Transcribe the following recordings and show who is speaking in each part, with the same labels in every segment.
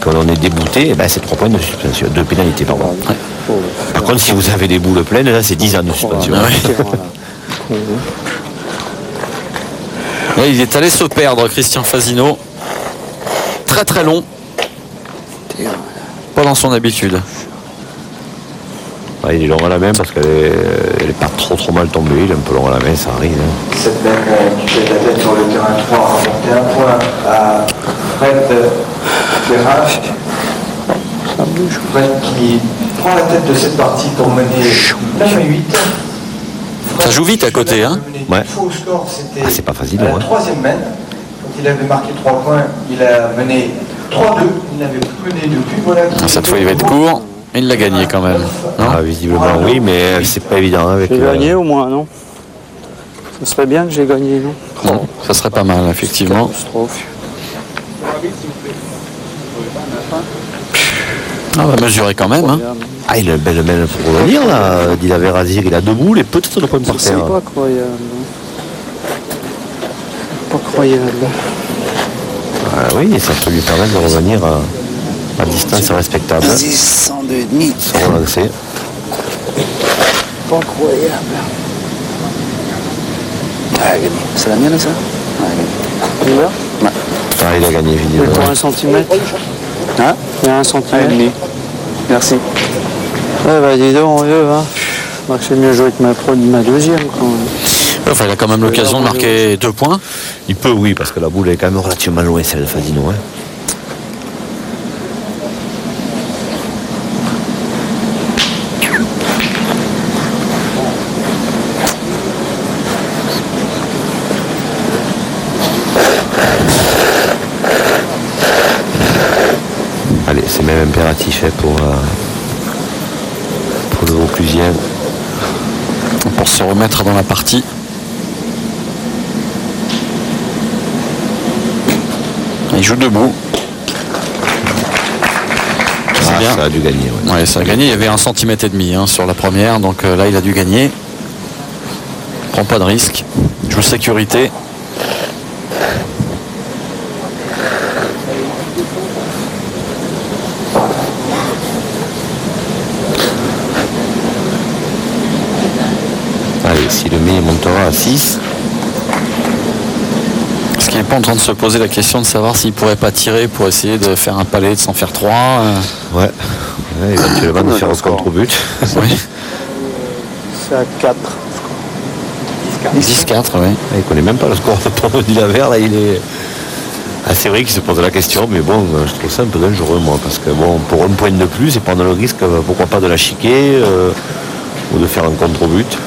Speaker 1: qu'on est débouté, eh ben, c'est 3 points de suspension, de pénalité, pardon. Ouais. Par contre, si vous avez des boules pleines, là, c'est 10 ans de suspension.
Speaker 2: Ouais, il est allé se perdre, Christian Fasino. Très très long. Pas dans son habitude.
Speaker 1: Ouais, il est long à la main parce qu'elle est pas trop mal tombée. Il est un peu long à la main, ça arrive. Hein.
Speaker 3: Cette même qui fait la tête sur le terrain 3 a remporté un point à Fred Ferrat. Fred qui prend la tête de cette partie pour mener 9-8.
Speaker 2: Ça joue vite à côté, hein.
Speaker 1: Ouais.
Speaker 3: Faux score, c'était
Speaker 1: c'est pas facile.
Speaker 3: la troisième main. Quand il avait marqué 3 points, il a mené 3-2. Il n'avait plus mené depuis. Voilà,
Speaker 2: cette fois, il va être court. Il l'a gagné quand même.
Speaker 1: Ah, visiblement, oui, mais c'est pas évident. Avec
Speaker 4: j'ai gagné au moins, non? Ça serait bien que j'ai gagné, non?
Speaker 2: Non, ça serait pas mal, effectivement.
Speaker 4: Catastrophe.
Speaker 2: On va mesurer quand même. Hein.
Speaker 1: Ah, il a une belle main pour revenir, là. Il avait Razir, il a 2 boules et peut-être le point par terre.
Speaker 4: C'est pas croyable. Pas croyable.
Speaker 1: Ah, oui, et ça peut lui permettre de revenir à distance respectable.
Speaker 4: Vas-y, 102,5.
Speaker 1: Sans relancer.
Speaker 4: Pas croyable. Ah, gagné. C'est la mienne, ça? Ouais. Ouais.
Speaker 1: Ah, il a gagné,
Speaker 4: Et
Speaker 1: évidemment.
Speaker 4: pour 1 centimètre? Hein? Il y a 1 centimètre. Merci. Ouais, bah dis donc, vieux, hein. Moi, c'est mieux jouer que ma deuxième, quand même.
Speaker 2: Enfin, il a quand même l'occasion de marquer 2 points.
Speaker 1: Il peut, oui, parce que la boule est quand même relativement loin, celle de Fasino. Hein. Allez, c'est même impératif hein, pour le Vauclusien.
Speaker 2: Pour se remettre dans la partie. Il joue debout. C'est bien.
Speaker 1: Ça a dû gagner. Ouais.
Speaker 2: Ouais, ça a gagné. Il y avait 1,5 cm hein, sur la première. Donc là, il a dû gagner. Prend pas de risque. Joue sécurité.
Speaker 1: Allez, si le met, il montera à 6.
Speaker 2: Est-ce qu'il n'est pas en train de se poser la question de savoir s'il pourrait pas tirer pour essayer de faire un palais, de s'en faire 3
Speaker 1: Ouais, éventuellement de faire un contre-but.
Speaker 2: Oui.
Speaker 4: C'est à 4.
Speaker 2: 10-4, oui.
Speaker 1: Il connaît même pas le score de Dilavert, là il est. Ah, c'est vrai qu'il se pose la question, mais bon, je trouve ça un peu dangereux moi, parce que bon, pour un point de plus et prendre le risque, pourquoi pas de la chiquer ou de faire un contre-but.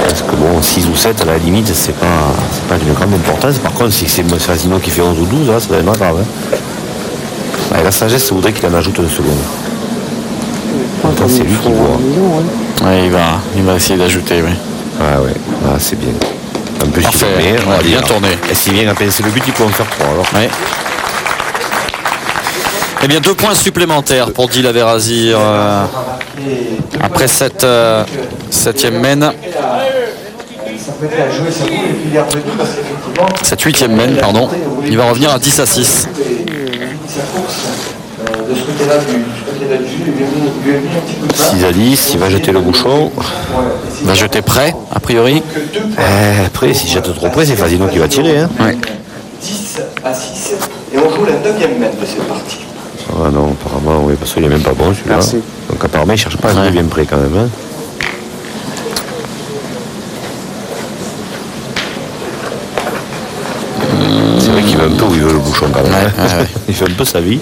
Speaker 1: Parce que bon, 6 ou 7 à la limite, c'est pas d'une grande importance. Par contre, si c'est Fasino qui fait 11 ou 12, là, ça va être grave. Hein. Ouais, la sagesse voudrait qu'il en ajoute une seconde. Maintenant, c'est lui qui voit.
Speaker 2: Ouais, il va essayer d'ajouter, oui.
Speaker 1: Ah ouais, ah, c'est bien. Un peu
Speaker 2: Parfait,
Speaker 1: supprimé, on va
Speaker 2: ouais, bien
Speaker 1: dire.
Speaker 2: tourné.
Speaker 1: Et s'il vient à penser le but, il peut en faire 3 alors.
Speaker 2: Ouais. Eh bien, 2 points supplémentaires pour Dila Verrazzi après cette 7e mène. Cette 8e mène, pardon. Il va revenir à 10-6.
Speaker 3: De ce côté-là, du côté là-dessus, lui a mis un petit coup de main.
Speaker 1: 6 à 10, il va jeter le bouchon.
Speaker 2: Il va jeter près, a priori.
Speaker 1: Après, s'il jette trop près, c'est Fasino qui va tirer. Hein.
Speaker 2: Ouais.
Speaker 3: 10 à 6. Et on joue la 9e mène de cette partie.
Speaker 1: Ah non, apparemment, oui, parce qu'il n'est même pas bon celui-là.
Speaker 4: Merci.
Speaker 1: Donc apparemment, il ne cherche pas à jouer bien près quand même. Hein. C'est vrai qu'il veut un peu où il veut le bouchon quand même.
Speaker 2: Ouais,
Speaker 1: Hein.
Speaker 2: ouais, ouais.
Speaker 1: Il fait un peu sa vie.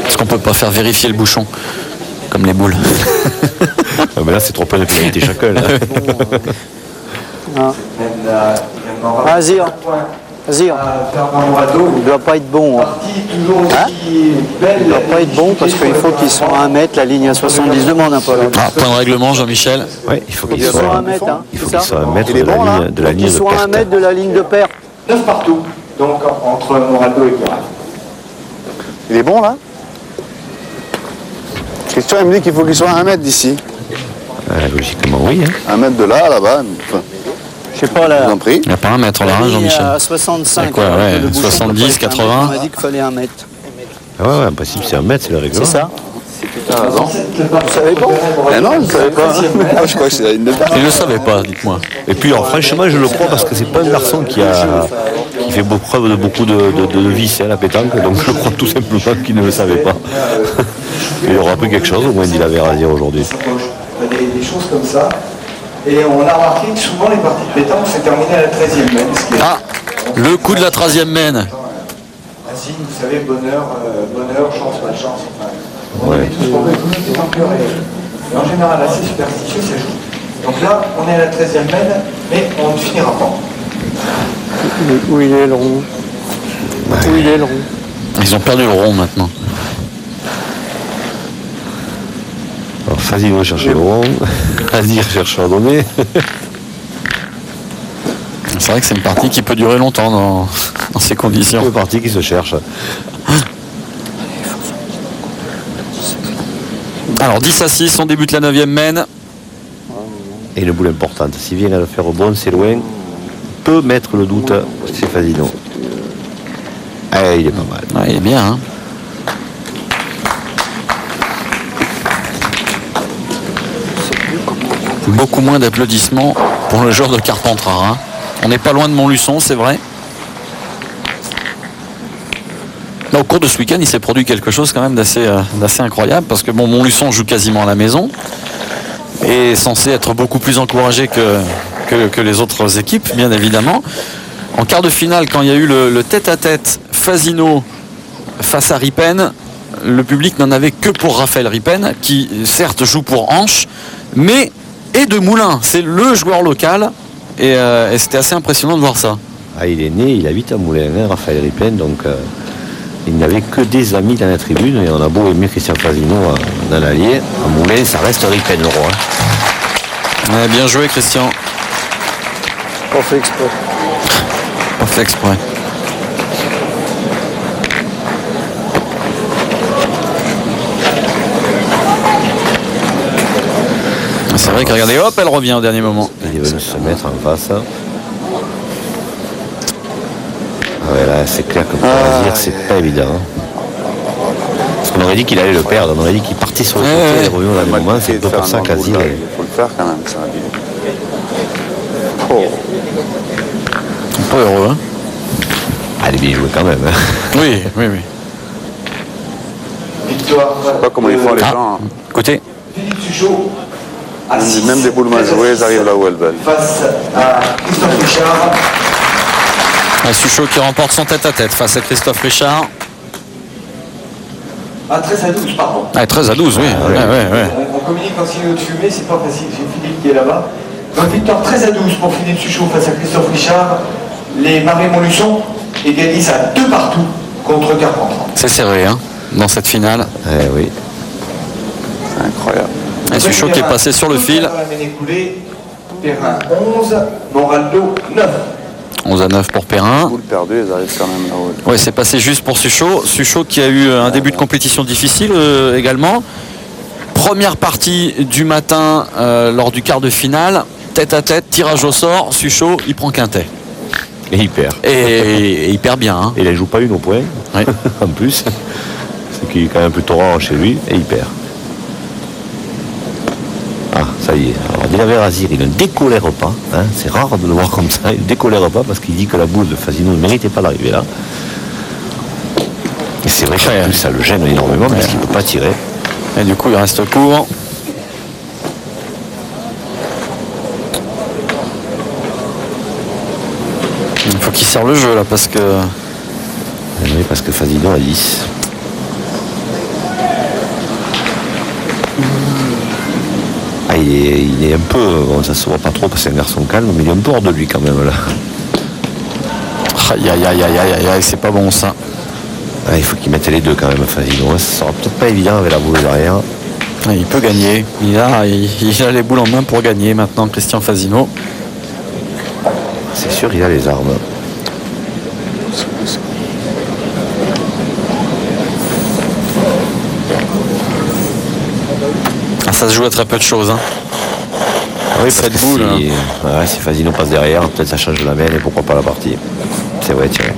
Speaker 2: Est-ce qu'on peut pas faire vérifier le bouchon comme les boules?
Speaker 1: Ah, mais là, c'est 3 points de pénalité chacun. Là.
Speaker 4: Vas-y, vas-y. Il doit pas être bon. Hein. Il doit pas être bon parce qu'il faut qu'il soit à 1 mètre, la ligne à 70 demande un peu.
Speaker 2: Ah, point de règlement, Jean-Michel.
Speaker 1: Ouais, il faut qu'il
Speaker 4: Il soit à
Speaker 1: soit
Speaker 4: 1 mètre. Hein,
Speaker 1: il faut
Speaker 4: c'est
Speaker 1: qu'il
Speaker 4: ça
Speaker 1: soit à 1 mètre
Speaker 4: Il est
Speaker 1: de la
Speaker 4: bon, là.
Speaker 1: ligne de la
Speaker 4: Faut
Speaker 1: ligne
Speaker 4: qu'il
Speaker 1: de
Speaker 4: soit à 1
Speaker 1: perte.
Speaker 4: mètre de la ligne de perte.
Speaker 3: 9 partout. Donc entre Morado et Perrin.
Speaker 5: Il est bon là? Christian il me dit qu'il faut qu'il soit à 1 mètre d'ici.
Speaker 1: Logiquement, oui. Hein.
Speaker 5: 1 mètre de là, là-bas. Enfin,
Speaker 4: Je sais pas
Speaker 5: Je
Speaker 4: là.
Speaker 5: vous en prie.
Speaker 2: Il n'y a pas un mètre là, hein, Jean-Michel.
Speaker 4: À 65.
Speaker 2: Quoi, ouais,
Speaker 4: le bouchon
Speaker 2: 70,
Speaker 4: peut pas être
Speaker 2: 80.
Speaker 4: On m'a dit qu'il fallait 1 mètre.
Speaker 1: Ah ouais, en principe, c'est 1 mètre, c'est le règlement.
Speaker 4: C'est ça.
Speaker 5: T'as raison.
Speaker 4: Vous savez pas?
Speaker 5: Eh non, je ne savais pas. Ah, je crois que c'est la ligne de départ.
Speaker 2: Il ne le savait pas, dites-moi.
Speaker 1: Et puis, alors, franchement, je le crois parce que c'est pas un garçon qui fait preuve de beaucoup de vices à la pétanque, donc je crois tout simplement qu'il ne le savait pas. Il aura appris quelque chose, au moins, dit la Vérasière aujourd'hui.
Speaker 3: Des choses comme ça. Et on a remarqué que souvent les parties de pétanque s'est terminées à la 13e mène.
Speaker 2: Ah, le coup de la 13e mène.
Speaker 3: Un signe, vous savez, bonheur, chance, malchance. Enfin, on
Speaker 1: Ouais.
Speaker 3: est tous pour tous les pétanqueurs et en général assez superstitieux, ça joue. Donc là, on est à la 13e mène, mais on ne finira pas.
Speaker 4: Où il est le rond? Où il est le rond?
Speaker 2: Ils ont perdu le rond maintenant.
Speaker 1: Alors, Fazino cherche le rond, Azir cherche à donner.
Speaker 2: C'est vrai que c'est une partie qui peut durer longtemps dans ces conditions.
Speaker 1: Deux parties qui se cherchent.
Speaker 2: Alors 10-6, on débute la 9e mène.
Speaker 1: Et une boule importante. S'il vient à le faire au bon, c'est loin. Peut mettre le doute, c'est Fazino. Ah, il est pas mal.
Speaker 2: Ouais, il est bien, hein. Beaucoup moins d'applaudissements pour le joueur de Carpentras, hein. On n'est pas loin de Montluçon, c'est vrai. Là, au cours de ce week-end, il s'est produit quelque chose quand même d'assez incroyable, parce que bon, Montluçon joue quasiment à la maison et est censé être beaucoup plus encouragé que les autres équipes, bien évidemment. En quart de finale, quand il y a eu le tête-à-tête Fazino face à Ripen, le public n'en avait que pour Raphaël Ripen, qui certes joue pour Anche, mais est de Moulins. C'est le joueur local, et c'était assez impressionnant de voir ça.
Speaker 1: Ah, il est né, il habite à Moulins, hein, Raphaël Ripen, donc il n'avait que des amis dans la tribune, et on a beau aimer Christian Fazino dans l'Allier, à Moulins, ça reste Ripen le roi.
Speaker 2: Ouais, bien joué, Christian.
Speaker 4: Pas fait exprès.
Speaker 2: Pas fait exprès. C'est vrai que regardez, hop, elle revient au dernier moment.
Speaker 1: Il est venu se mettre en face. Ah ouais, là, c'est clair que pour Azir, c'est pas évident. Parce qu'on aurait dit qu'il allait le perdre, on aurait dit qu'il partait sur le côté, il est revenu au dernier moment, c'est un peu pour ça qu'Azir...
Speaker 5: Il faut le faire quand même, ça.
Speaker 2: Pas heureux, hein.
Speaker 1: Ah, il est bien joué quand même. Hein.
Speaker 2: Oui, oui, oui.
Speaker 3: Victoire.
Speaker 5: Je sais pas comment ils font les gens. hein.
Speaker 2: Côté.
Speaker 3: Philippe Suchot. À six,
Speaker 5: Même des boules mal jouées, elles arrivent là où elles veulent.
Speaker 3: Face à Christophe Richard.
Speaker 2: Suchot qui remporte son tête-à-tête face à Christophe Richard.
Speaker 3: À 13 à 12, pardon.
Speaker 2: Ah, 13 à 12, oui. Ouais, ouais.
Speaker 3: On communique en signe de fumée, c'est pas facile, c'est Philippe qui est là-bas. Donc victoire 13 à 12 pour Philippe Suchot face à Christophe Richard. Les Marais Montluçon égalisent à 2 partout contre Carpentras.
Speaker 2: C'est serré, hein, dans cette finale.
Speaker 1: Eh oui.
Speaker 5: C'est incroyable.
Speaker 2: Et Suchot qui est passé sur le fil.
Speaker 3: Perrin 11, Moraldo 9.
Speaker 2: 11 à 9 pour Perrin.
Speaker 5: Boules perdues, elles arrivent quand même là où elles
Speaker 2: Ouais, c'est passé juste pour Suchot. Suchot qui a eu un début de compétition difficile également. Première partie du matin lors du quart de finale. Tête à tête, tirage au sort. Suchot, il prend quintet.
Speaker 1: Et il perd.
Speaker 2: Et il perd bien. Hein.
Speaker 1: Et il ne joue pas une au point,
Speaker 2: Oui.
Speaker 1: en plus. Ce qui est quand même plutôt rare chez lui, et il perd. Ah, ça y est. Alors, Dilaver Azir, il ne décolère pas. Hein. C'est rare de le voir comme ça. Il ne décolère pas parce qu'il dit que la boule de Fazino ne méritait pas d'arriver là. Et c'est vrai qu'en plus, ça le gêne énormément parce qu'il ne peut pas tirer.
Speaker 2: Et du coup, il reste court. Il faut qu'il serve le jeu là parce que...
Speaker 1: Oui, parce que Fazino a 10. Ah, il est un peu... Bon, ça se voit pas trop parce que c'est un garçon calme, mais il est un peu hors de lui quand même là.
Speaker 2: Aïe, aïe, aïe, aïe, aïe, aïe, c'est pas bon ça.
Speaker 1: Ah, il faut qu'il mette les deux quand même, Fazino. Ça sera peut-être pas évident avec la boule derrière.
Speaker 2: Il peut gagner. Il a les boules en main pour gagner maintenant, Christian Fazino.
Speaker 1: C'est sûr, il a les armes.
Speaker 2: Ah, ça se joue à très peu de choses. Hein.
Speaker 1: Oui,
Speaker 2: cette
Speaker 1: parce que
Speaker 2: boule.
Speaker 1: si Fasino passe derrière, peut-être ça change la main et pourquoi pas la partie. C'est vrai, Thierry.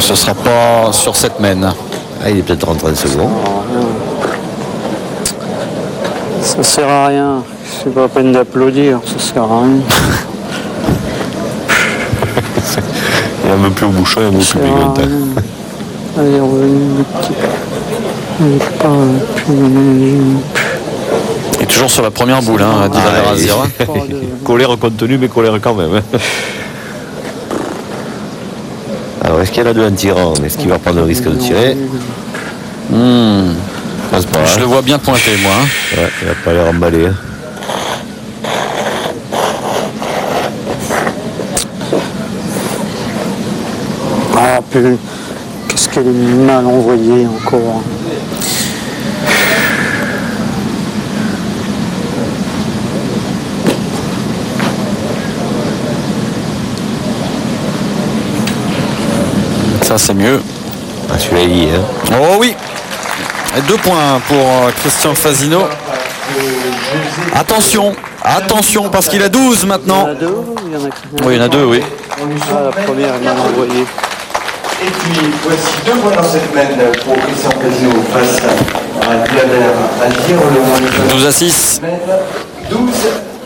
Speaker 2: Ce sera pas sur cette mène.
Speaker 1: Ah, il est peut-être rentré en second.
Speaker 4: Ça sert à rien. C'est pas la peine d'applaudir, ça sert à rien.
Speaker 1: Il est un peu plus au bouchon et un peu plus bigante.
Speaker 4: Allez, revenu le petit.
Speaker 2: Et toujours sur la première boule, hein, Dylan Razir.
Speaker 1: Colère contenue, mais colère quand même. Alors, est-ce qu'il y en a deux en tirant? Est-ce qu'il va prendre le risque de tirer?
Speaker 2: Je le vois bien pointer, moi. Hein.
Speaker 1: Ouais, il n'a pas l'air emballé. Hein.
Speaker 4: Ah, putain. Qu'est-ce qu'elle est mal envoyée encore.
Speaker 2: Ça, c'est mieux.
Speaker 1: Ah, celui-là, il y est. Hein.
Speaker 2: Oh oui. Et 2 points pour Christian Fasino. Attention, attention, parce qu'il a 12 maintenant.
Speaker 4: Il y en a deux, il y en a qui...
Speaker 2: Oui, il y en a 2, oui.
Speaker 4: Ah, la première est mal envoyée.
Speaker 3: Et puis, voici 2 points dans cette semaine pour Christian Fasino face à Guilabert Aldir, le moins
Speaker 2: 12 à 6.
Speaker 3: 12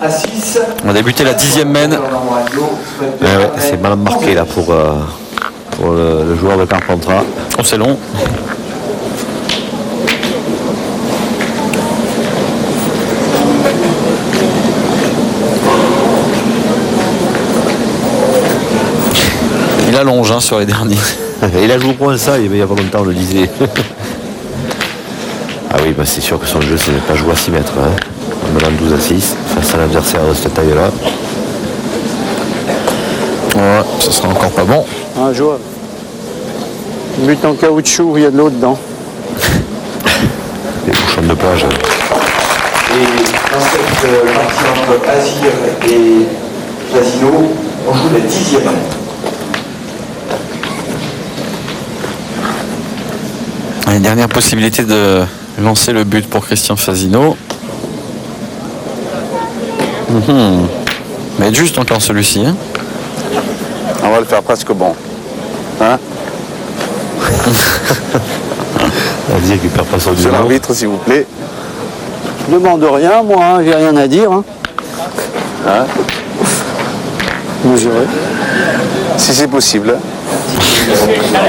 Speaker 3: à 6.
Speaker 2: On va débuter la 10e mène.
Speaker 1: Ouais, c'est mal marqué là pour le joueur de Carpentras.
Speaker 2: Oh, c'est long. Il allonge hein, sur les derniers.
Speaker 1: Il a joué au point ça, il y a pas longtemps, on le disait. Ah oui, bah c'est sûr que son jeu, c'est pas jouer à 6 mètres. Hein. En menant 12 à 6, face à l'adversaire de cette taille-là.
Speaker 2: Ouais, ce sera encore pas bon.
Speaker 4: Un joueur. But en caoutchouc, il y a de l'eau dedans.
Speaker 1: Les bouchons de plage.
Speaker 3: Et dans cette partie entre Azir et Fasino, on joue la 10e mène.
Speaker 2: Une dernière possibilité de lancer le but pour Christian Fasino. Mais juste encore celui-ci. Hein.
Speaker 5: On va le faire presque bon. Hein?
Speaker 1: On dit qu'il perd pas son
Speaker 5: Monsieur
Speaker 1: duo.
Speaker 5: l'arbitre, s'il vous plaît.
Speaker 4: Je demande rien, moi, hein, j'ai rien à dire. Hein.
Speaker 5: Hein?
Speaker 4: Mesuré.
Speaker 5: Si c'est possible.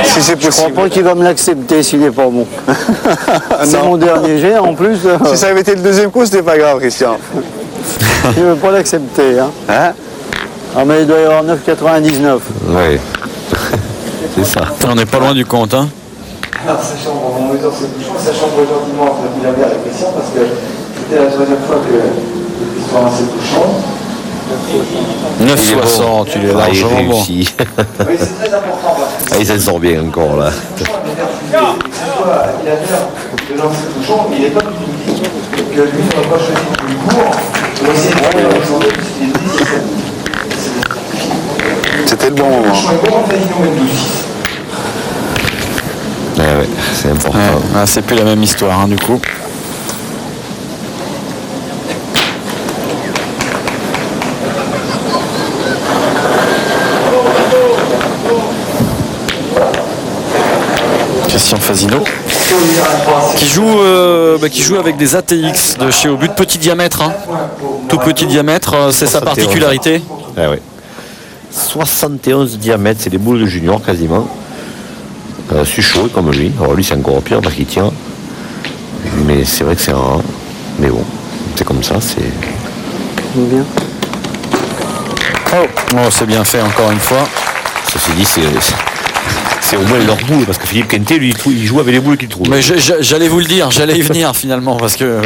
Speaker 5: Si c'est
Speaker 4: Je crois
Speaker 5: possible.
Speaker 4: pas qu'il va me l'accepter s'il est pas bon. C'est mon dernier jet en plus.
Speaker 5: Si ça avait été le deuxième coup, c'était pas grave, Christian.
Speaker 4: Il ne veut pas l'accepter. Hein.
Speaker 5: Hein?
Speaker 4: Ah mais il doit y avoir 9,99.
Speaker 1: Oui. C'est ça.
Speaker 2: On n'est pas loin du compte. Hein.
Speaker 3: Alors, sachant, on mesure ses bouchons, sachant gentiment entre Guilabert et Christian, parce que c'était la 3e fois que Christian a ses bouchons.
Speaker 2: 9,60, il est
Speaker 1: Ah, il
Speaker 2: largement bon.
Speaker 1: réussit.
Speaker 3: Oui, c'est très important. Parce que
Speaker 1: Ah, il s'en sort bien encore là.
Speaker 3: que ce soit Guilabert de lancer le bouchon, il n'est pas du tout dit que lui n'aurait pas choisi le plus court pour essayer de prendre Alexandre puisqu'il est décisif.
Speaker 5: C'était le bon
Speaker 3: Le
Speaker 5: moment.
Speaker 3: bouchon est bon, Fasino mène 12-6.
Speaker 1: Ouais, c'est important.
Speaker 2: Ouais, ah, c'est plus la même histoire hein, du coup. Christian Fasino qui joue avec des ATX de chez Obut, petit diamètre, hein. Tout petit diamètre, c'est sa particularité.
Speaker 1: Ah ouais. 71 diamètres, c'est des boules de junior quasiment. Suchot comme lui. Alors lui c'est encore pire parce qu'il tient. Mais c'est vrai que c'est un. Mais bon, c'est comme ça, c'est.
Speaker 4: Bien.
Speaker 2: Oh, c'est bien fait encore une fois.
Speaker 1: Ceci dit, c'est au moins leur boule, parce que Philippe Quenté, lui, il joue avec les boules qu'il trouve.
Speaker 2: Mais j'allais vous le dire, j'allais y venir finalement, parce que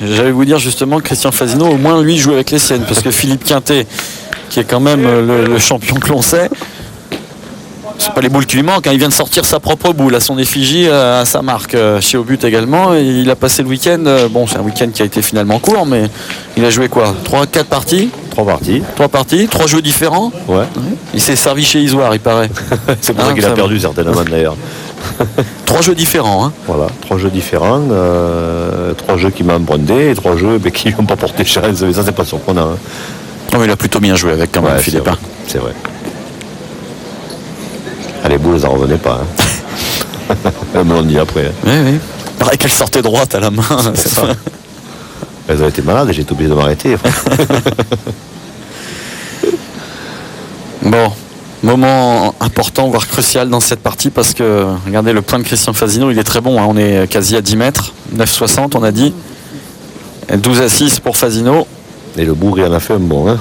Speaker 2: j'allais vous dire justement que Christian Fasino, au moins lui, joue avec les siennes, parce que Philippe Quintet, qui est quand même le champion que l'on sait, c'est pas les boules qui lui manquent, hein. Il vient de sortir sa propre boule à son effigie, à sa marque, chez Obut également. Et il a passé le week-end, bon c'est un week-end qui a été finalement court, mais il a joué quoi, 3-4 parties?
Speaker 1: 3 parties.
Speaker 2: 3 parties, 3 jeux différents.
Speaker 1: Ouais.
Speaker 2: Il s'est servi chez Isoire, il paraît.
Speaker 1: C'est pour ça qu'il a perdu certainement d'ailleurs.
Speaker 2: 3 jeux différents. Hein.
Speaker 1: Voilà, 3 jeux différents, 3 jeux qui m'ont emprunté et 3 jeux qui n'ont pas porté chance. Mais ça, c'est pas surprenant. Hein.
Speaker 2: Oh, il a plutôt bien joué avec quand même, Philippe.
Speaker 1: C'est vrai. Ah, les boules, ça revenait pas. Hein. Elles me l'ont dit après. Hein.
Speaker 2: Oui, oui. Pareil qu'elle sortait droite à la main.
Speaker 1: C'est ça. Elles ont été malades et j'ai été obligé de m'arrêter.
Speaker 2: Bon, moment important, voire crucial dans cette partie parce que, regardez le point de Christian Fasino, il est très bon. Hein. On est quasi à 10 mètres, 9,60 on a dit. 12-6 pour Fasino.
Speaker 1: Et le bourg, il en a fait un bon. Hein.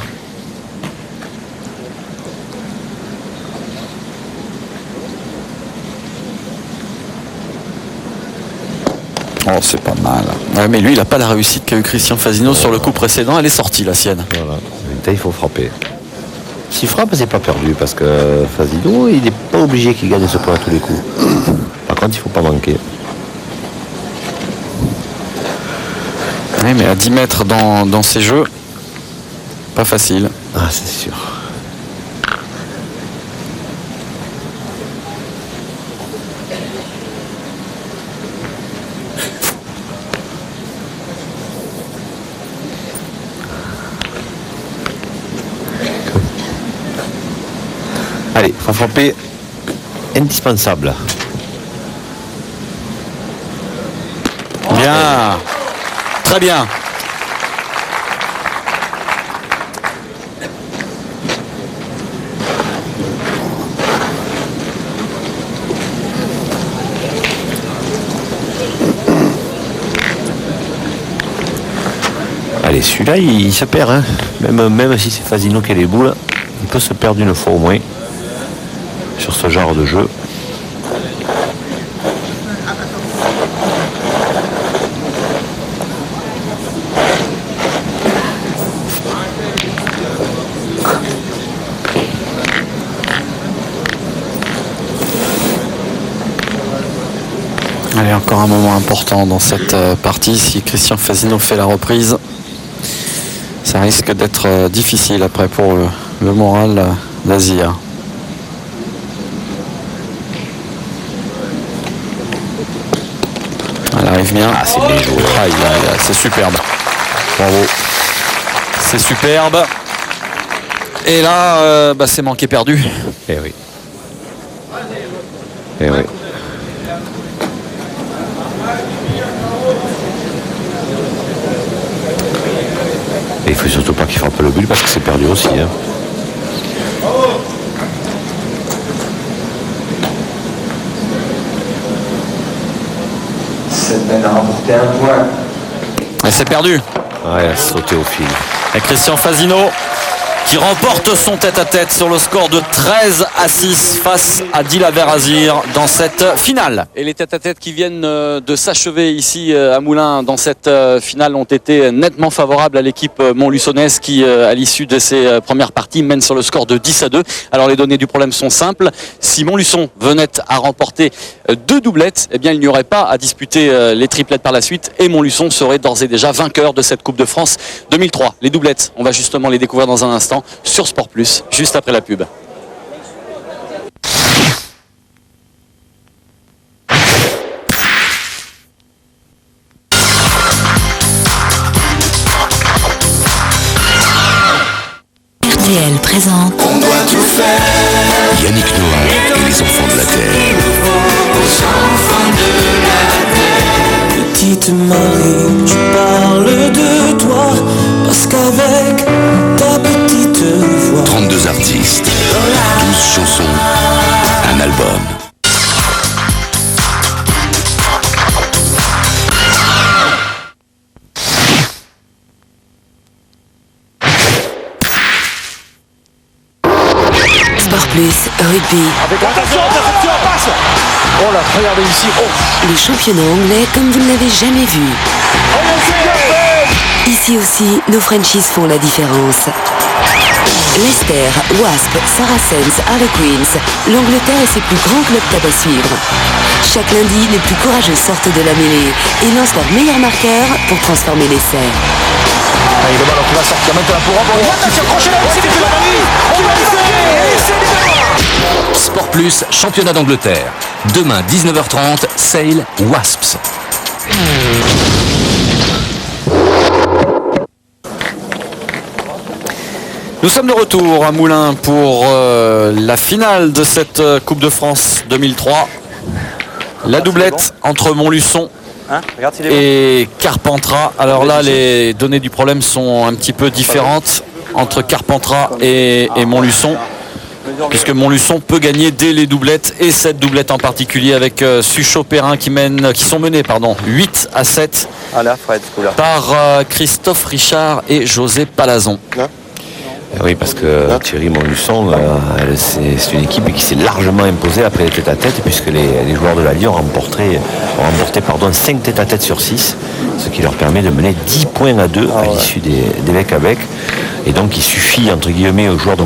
Speaker 2: Oh, c'est pas mal. Ouais, mais lui, il n'a pas la réussite qu'a eu Christian Fasino sur le coup précédent. Elle est sortie, la sienne.
Speaker 1: Voilà. Maintenant, il faut frapper. S'il frappe, c'est pas perdu parce que Fasino, il n'est pas obligé qu'il gagne ce point à tous les coups. Par contre, il ne faut pas manquer.
Speaker 2: Oui, mais à 10 mètres dans ces jeux, pas facile.
Speaker 1: Ah, c'est sûr. Allez, il faut frapper indispensable.
Speaker 2: Bien. Très bien.
Speaker 1: Allez, celui-là, il se perd. Hein. Même si c'est Fasino qui a les boules, il peut se perdre une fois au moins sur ce genre de jeu.
Speaker 2: Allez, encore un moment important dans cette partie. Si Christian Fasino fait la reprise, ça risque d'être difficile après pour le moral d'Azir. Elle arrive bien.
Speaker 1: Ah, c'est bien joué.
Speaker 2: Aïe, aïe, aïe, c'est superbe. Bravo. C'est superbe. Et là, c'est manqué perdu.
Speaker 1: Eh oui. Eh oui. Et il faut surtout pas qu'il frappe le but parce que c'est perdu aussi. Hein.
Speaker 3: Cette peine a remporté un point.
Speaker 2: Et c'est perdu.
Speaker 1: Ouais, elle a sauté au fil.
Speaker 2: Et Christian Fasino qui remporte son tête-à-tête sur le score de 13-6 face à Dilaver Azir dans cette finale. Et les tête-à-tête qui viennent de s'achever ici à Moulins dans cette finale ont été nettement favorables à l'équipe montluçonnaise qui, à l'issue de ses premières parties, mène sur le score de 10-2. Alors les données du problème sont simples. Si Montluçon venait à remporter 2 doublettes, eh bien il n'y aurait pas à disputer les triplettes par la suite et Montluçon serait d'ores et déjà vainqueur de cette Coupe de France 2003. Les doublettes, on va justement les découvrir dans un instant sur Sport Plus, juste après la pub.
Speaker 6: RTL présente
Speaker 7: On doit tout faire. Yannick Noah et les enfants de la Terre. Aux enfants de la Terre.
Speaker 8: Petite Marie, je parle de toi parce qu'avec ta petite voix
Speaker 7: 32 artistes, 12 chansons, un album.
Speaker 6: Sport Plus, rugby.
Speaker 8: Attention, passe. Oh là, regardez ici. Oh.
Speaker 6: Le championnat anglais comme vous ne l'avez jamais vu. Ici aussi, nos franchises font la différence. Leicester, Wasp, Saracens, Harlequins, l'Angleterre et ses plus grands clubs tapent à suivre. Chaque lundi, les plus courageux sortent de la mêlée et lancent leur meilleur marqueur pour transformer l'essai.
Speaker 9: Allez, le ballon qui va sortir maintenant pour rebondir. Attention, crochet là, c'est du
Speaker 7: Sport Plus, championnat d'Angleterre. Demain, 19h30, Sale Wasps.
Speaker 2: Nous sommes de retour à Moulins pour la finale de cette Coupe de France 2003. La doublette entre Montluçon et Carpentras. Alors là, les données du problème sont un petit peu différentes entre Carpentras et Montluçon, puisque Montluçon peut gagner dès les doublettes, et cette doublette en particulier avec Suchot-Perrin qui sont menés 8-7 par Christophe Richard et José Palazon.
Speaker 1: Oui, parce que Thierry Montluçon, c'est une équipe qui s'est largement imposée après les tête-à-tête, puisque les joueurs de la Ligue ont remporté 5 tête-à-tête sur 6, ce qui leur permet de mener 10 points à 2 à l'issue des becs à bec. Et donc il suffit, entre guillemets, aux joueurs de